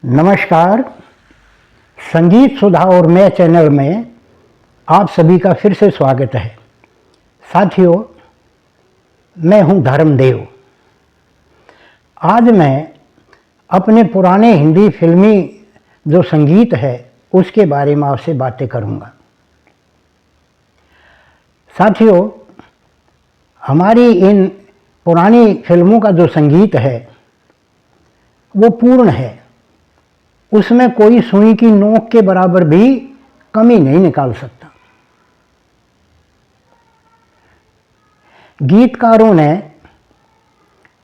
नमस्कार। संगीत सुधा और मैं चैनल में आप सभी का फिर से स्वागत है। साथियों, मैं हूं धर्मदेव। आज मैं अपने पुराने हिंदी फिल्मी जो संगीत है उसके बारे में आपसे बातें करूंगा। साथियों, हमारी इन पुरानी फिल्मों का जो संगीत है वो पूर्ण है। उसमें कोई सुई की नोक के बराबर भी कमी नहीं निकाल सकता। गीतकारों ने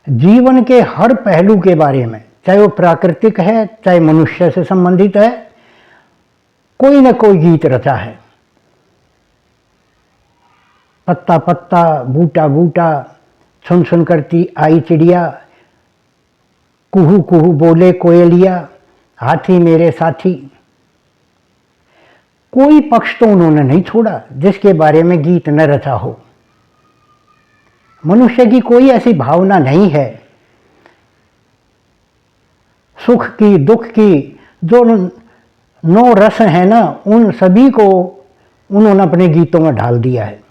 जीवन के हर पहलू के बारे में, चाहे वो प्राकृतिक है चाहे मनुष्य से संबंधित है, कोई न कोई गीत रचा है। पत्ता पत्ता, बूटा बूटा, सुन सुन करती आई चिड़िया, कुहू कुहू बोले कोयलिया, हाथी मेरे साथी। कोई पक्ष तो उन्होंने नहीं छोड़ा जिसके बारे में गीत न रचा हो। मनुष्य की कोई ऐसी भावना नहीं है, सुख की दुख की, जो 9 रस है ना, उन सभी को उन्होंने अपने गीतों में ढाल दिया है।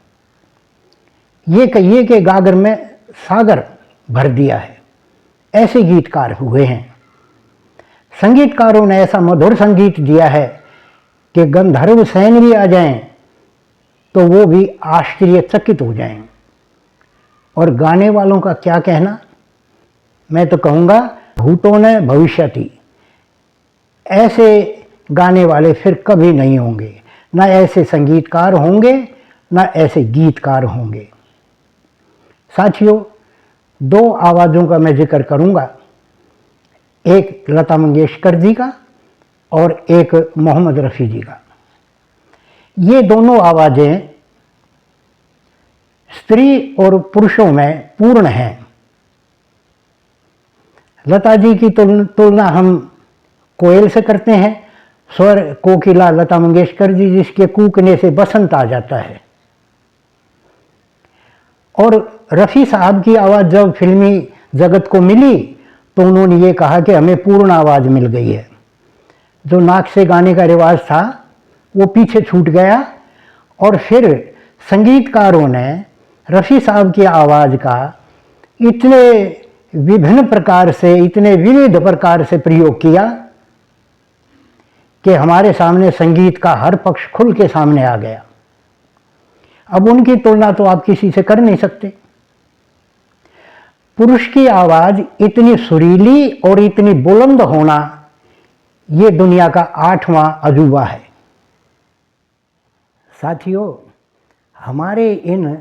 ये कहिए कि गागर में सागर भर दिया है। ऐसे गीतकार हुए हैं। संगीतकारों ने ऐसा मधुर संगीत दिया है कि गंधर्व सैन भी आ जाएं तो वो भी आश्चर्यचकित हो जाएं। और गाने वालों का क्या कहना, मैं तो कहूँगा भूतों ने भविष्यति। ऐसे गाने वाले फिर कभी नहीं होंगे, ना ऐसे संगीतकार होंगे, ना ऐसे गीतकार होंगे। साथियों, 2 आवाज़ों का मैं जिक्र करूँगा, एक लता मंगेशकर जी का और एक मोहम्मद रफ़ी जी का। ये दोनों आवाज़ें स्त्री और पुरुषों में पूर्ण हैं। लता जी की तुलना हम कोयल से करते हैं। स्वर कोकिला लता मंगेशकर जी, जिसके कूकने से बसंत आ जाता है। और रफ़ी साहब की आवाज़ जब फिल्मी जगत को मिली तो उन्होंने ये कहा कि हमें पूर्ण आवाज़ मिल गई है। जो नाक से गाने का रिवाज था वो पीछे छूट गया और फिर संगीतकारों ने रफ़ी साहब की आवाज़ का इतने विभिन्न प्रकार से, इतने विविध प्रकार से प्रयोग किया कि हमारे सामने संगीत का हर पक्ष खुल के सामने आ गया। अब उनकी तुलना तो आप किसी से कर नहीं सकते। पुरुष की आवाज़ इतनी सुरीली और इतनी बुलंद होना, ये दुनिया का 8वां अजूबा है। साथियों, हमारे इन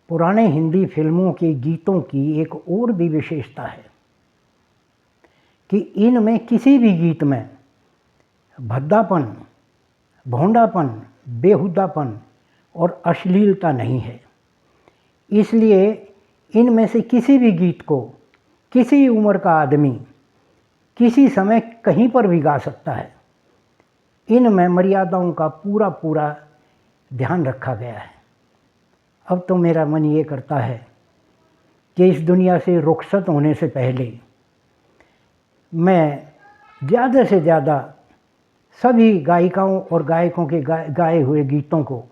पुराने हिंदी फिल्मों के गीतों की एक और भी विशेषता है कि इनमें किसी भी गीत में भद्दापन, भोंडापन, बेहुदापन और अश्लीलता नहीं है। इसलिए इनमें से किसी भी गीत को किसी उम्र का आदमी किसी समय कहीं पर भी गा सकता है। इनमें मर्यादाओं का पूरा पूरा ध्यान रखा गया है। अब तो मेरा मन ये करता है कि इस दुनिया से रुखसत होने से पहले मैं ज़्यादा से ज़्यादा सभी गायिकाओं और गायकों के गाए हुए गीतों को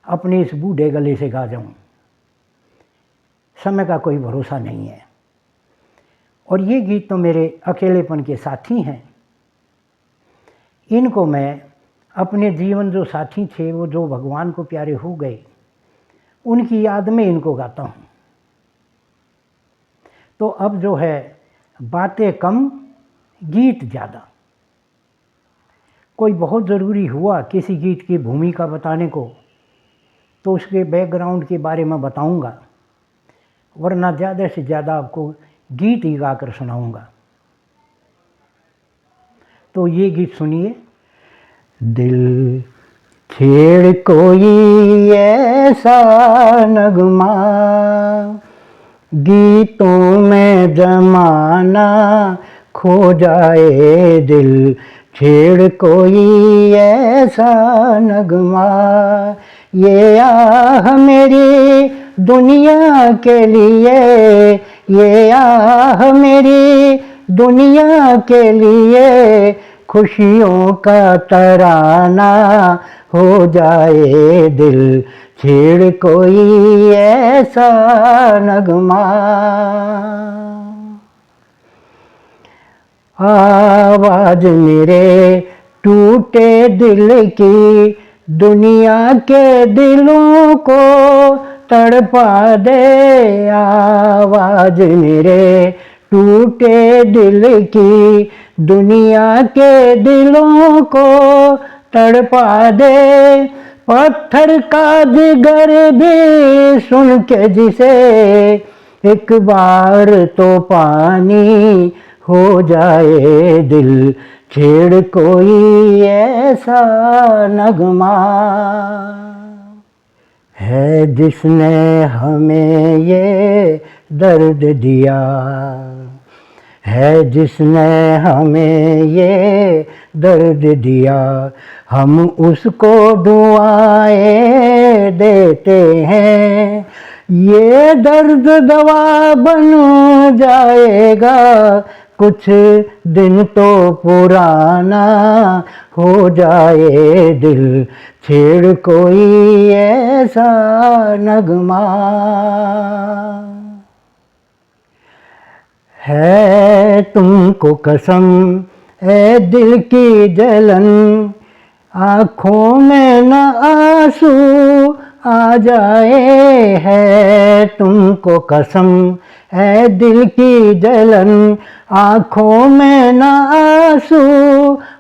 अपने इस बूढ़े गले से गा जाऊं। समय का कोई भरोसा नहीं है। और ये गीत तो मेरे अकेलेपन के साथी हैं। इनको मैं अपने जीवन जो साथी थे, वो जो भगवान को प्यारे हो गए, उनकी याद में इनको गाता हूँ। तो अब जो है, बातें कम गीत ज़्यादा। कोई बहुत ज़रूरी हुआ किसी गीत की भूमिका बताने को तो उसके बैकग्राउंड के बारे में बताऊंगा, वरना ज़्यादा से ज़्यादा आपको गीत ही गाकर सुनाऊंगा। तो ये गीत सुनिए। दिल छेड़ कोई ऐसा नगमा, गीतों में जमाना खो जाए। दिल छेड़ कोई ऐसा नगमा, ये आह मेरी दुनिया के लिए, ये आह मेरी दुनिया के लिए खुशियों का तराना हो जाए दिल छेड़ कोई ऐसा नगमा। आवाज मेरे टूटे दिल की दुनिया के दिलों को तड़पा दे। आवाज मेरे टूटे दिल की दुनिया के दिलों को तड़पा दे। पत्थर का जिगर भी सुन के जिसे एक बार तो पानी हो जाए दिल छेड़ कोई ऐसा नगमा। है जिसने हमें ये दर्द दिया, है जिसने हमें ये दर्द दिया, हम उसको दुआएं देते हैं। ये दर्द दवा बन जाएगा कुछ दिन तो पुराना हो जाए दिल छेड़ कोई ऐसा नगमा। है तुमको कसम ए दिल की जलन, आँखों में न आंसू आ जाए। है तुमको कसम ए दिल की जलन, आँखों में न आंसू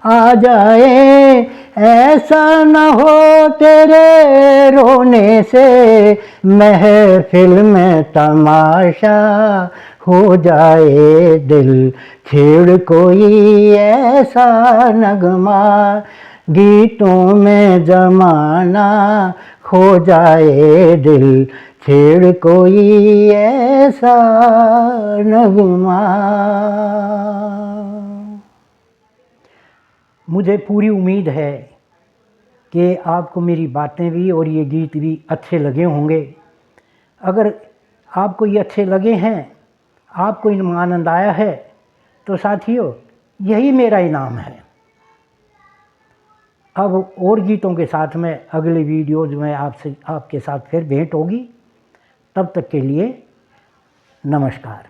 आ जाए। ऐसा न हो तेरे रोने से महफिल में तमाशा हो जाए दिल छेड़ कोई ऐसा नगमा। गीतों में जमाना खो जाए दिल छेड़ कोई ऐसा नगमा। मुझे पूरी उम्मीद है कि आपको मेरी बातें भी और ये गीत भी अच्छे लगे होंगे। अगर आपको ये अच्छे लगे हैं, आपको इनमें आनंद आया है, तो साथियों यही मेरा इनाम है। अब और गीतों के साथ में अगले वीडियोज में आपके साथ फिर भेंट होगी। तब तक के लिए नमस्कार।